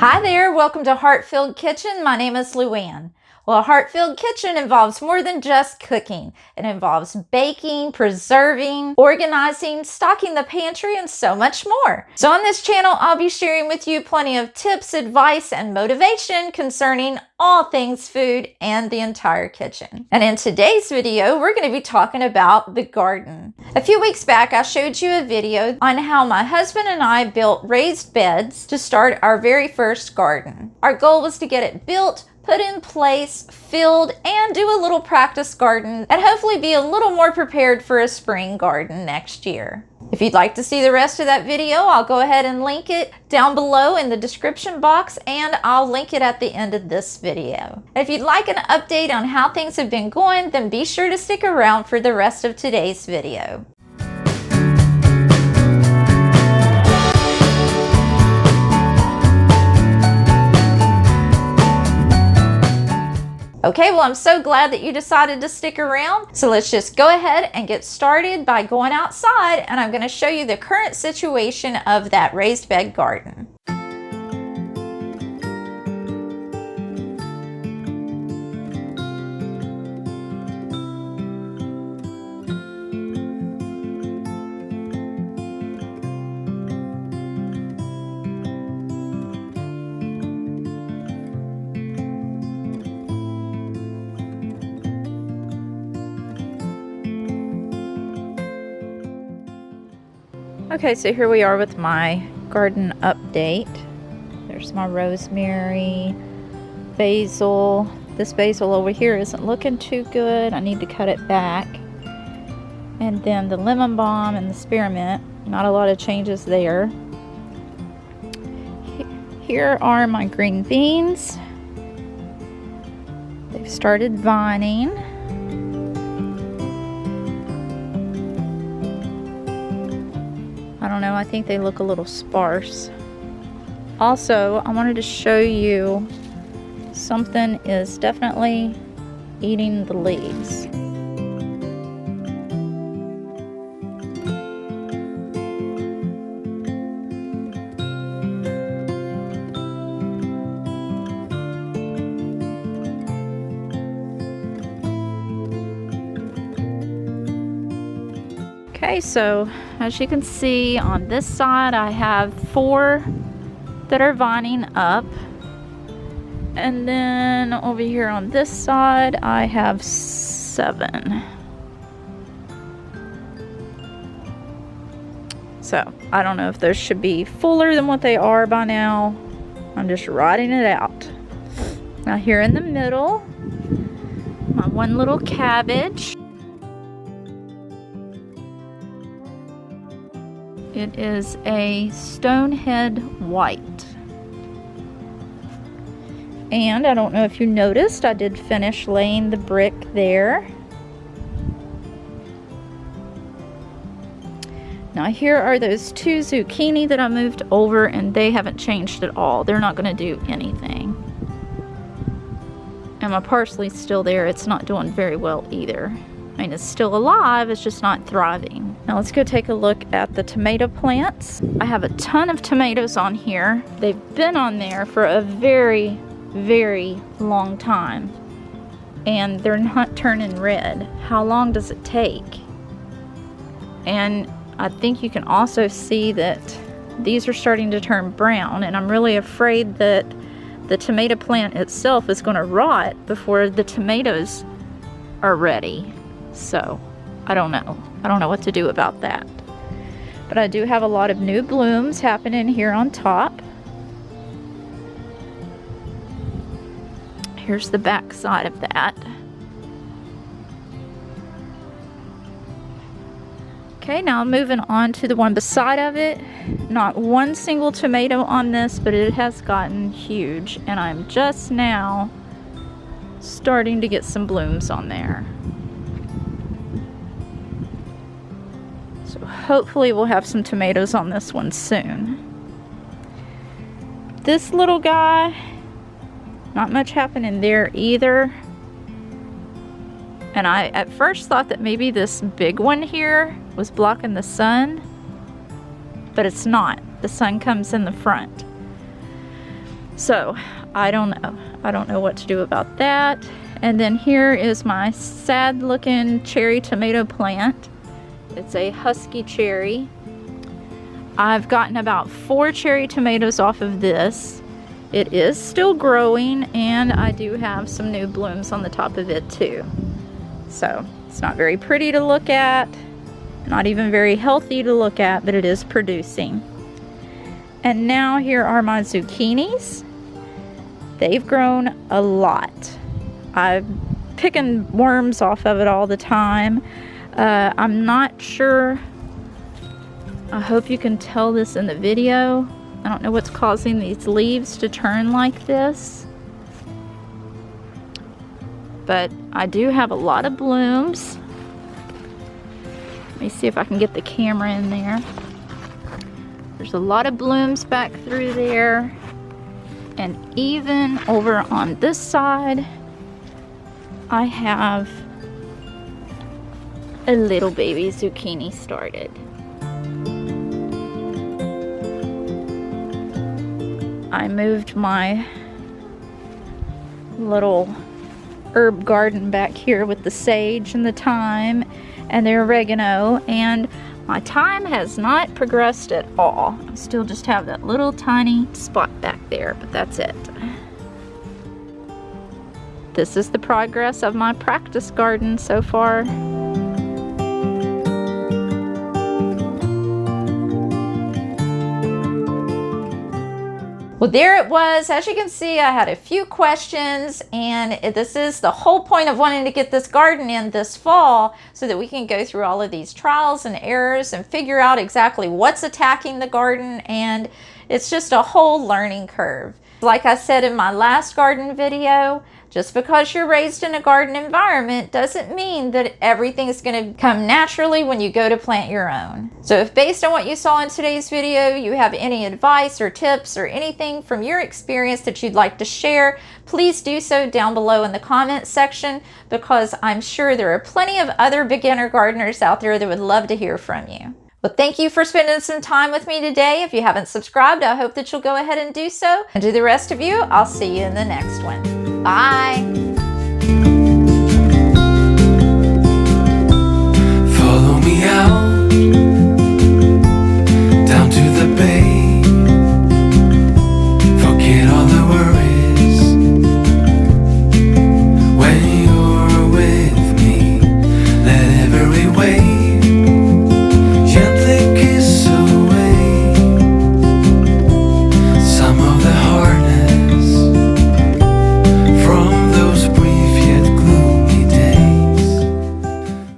Hi there, welcome to Heart-Filled Kitchen. My name is Luann. Well, a heart-filled kitchen involves more than just cooking. It involves baking, preserving, organizing, stocking the pantry, and so much more. So on this channel, I'll be sharing with you plenty of tips, advice, and motivation concerning all things food and the entire kitchen. And in today's video, we're going to be talking about the garden. A few weeks back, I showed you a video on how my husband and I built raised beds to start our very first garden. Our goal was to get it built, put in place, filled, and do a little practice garden, and hopefully be a little more prepared for a spring garden next year. If you'd like to see the rest of that video, I'll go ahead and link it down below in the description box, and I'll link it at the end of this video. If you'd like an update on how things have been going, then be sure to stick around for the rest of today's video. Okay, well, I'm so glad that you decided to stick around. So let's just go ahead and get started by going outside, and I'm going to show you the current situation of that raised bed garden. Okay, so here we are with my garden update. There's my rosemary, basil. This basil over here isn't looking too good. I need to cut it back. And then the lemon balm and the spearmint. Not a lot of changes there. Here are my green beans. They've started vining. I don't know, I think they look a little sparse. Also, I wanted to show you something is definitely eating the leaves. Okay, so as you can see on this side, I have 4 that are vining up. And then over here on this side, I have 7. So I don't know if those should be fuller than what they are by now. I'm just writing it out. Now here in the middle, my one little cabbage. It is a Stonehead White. And I don't know if you noticed, I did finish laying the brick there. Now here are those 2 zucchini that I moved over, and they haven't changed at all. They're not going to do anything. And my parsley's still there. It's not doing very well either. I mean, it's still alive, it's just not thriving. Now let's go take a look at the tomato plants. I have a ton of tomatoes on here. They've been on there for a very, very long time. And they're not turning red. How long does it take? And I think you can also see that these are starting to turn brown, and I'm really afraid that the tomato plant itself is going to rot before the tomatoes are ready. So I don't know what to do about that. But I do have a lot of new blooms happening here on top. Here's the back side of that. Okay, now I'm moving on to the one beside of it. Not one single tomato on this, but it has gotten huge, and I'm just now starting to get some blooms on there. So hopefully we'll have some tomatoes on this one soon. This little guy, not much happening there either. And I at first thought that maybe this big one here was blocking the sun, but it's not. The sun comes in the front. So I don't know. I don't know what to do about that. And then here is my sad looking cherry tomato plant. It's a husky cherry. I've gotten about 4 cherry tomatoes off of this. It is still growing, and I do have some new blooms on the top of it too. So it's not very pretty to look at, not even very healthy to look at, but it is producing. And now here are my zucchinis. They've grown a lot. I'm picking worms off of it all the time. I'm not sure. I hope you can tell this in the video. I don't know what's causing these leaves to turn like this. But I do have a lot of blooms. Let me see if I can get the camera in there. There's a lot of blooms back through there. And even over on this side, I have a little baby zucchini started. I moved my little herb garden back here with the sage and the thyme and the oregano, and my thyme has not progressed at all. I still just have that little tiny spot back there, but that's it. This is the progress of my practice garden so far. Well, there it was. As you can see, I had a few questions, and this is the whole point of wanting to get this garden in this fall so that we can go through all of these trials and errors and figure out exactly what's attacking the garden, and it's just a whole learning curve. Like I said in my last garden video, just because you're raised in a garden environment doesn't mean that everything is going to come naturally when you go to plant your own. So if based on what you saw in today's video, you have any advice or tips or anything from your experience that you'd like to share, please do so down below in the comments section, because I'm sure there are plenty of other beginner gardeners out there that would love to hear from you. Well, thank you for spending some time with me today. If you haven't subscribed, I hope that you'll go ahead and do so. And to the rest of you, I'll see you in the next one. Bye. Follow me out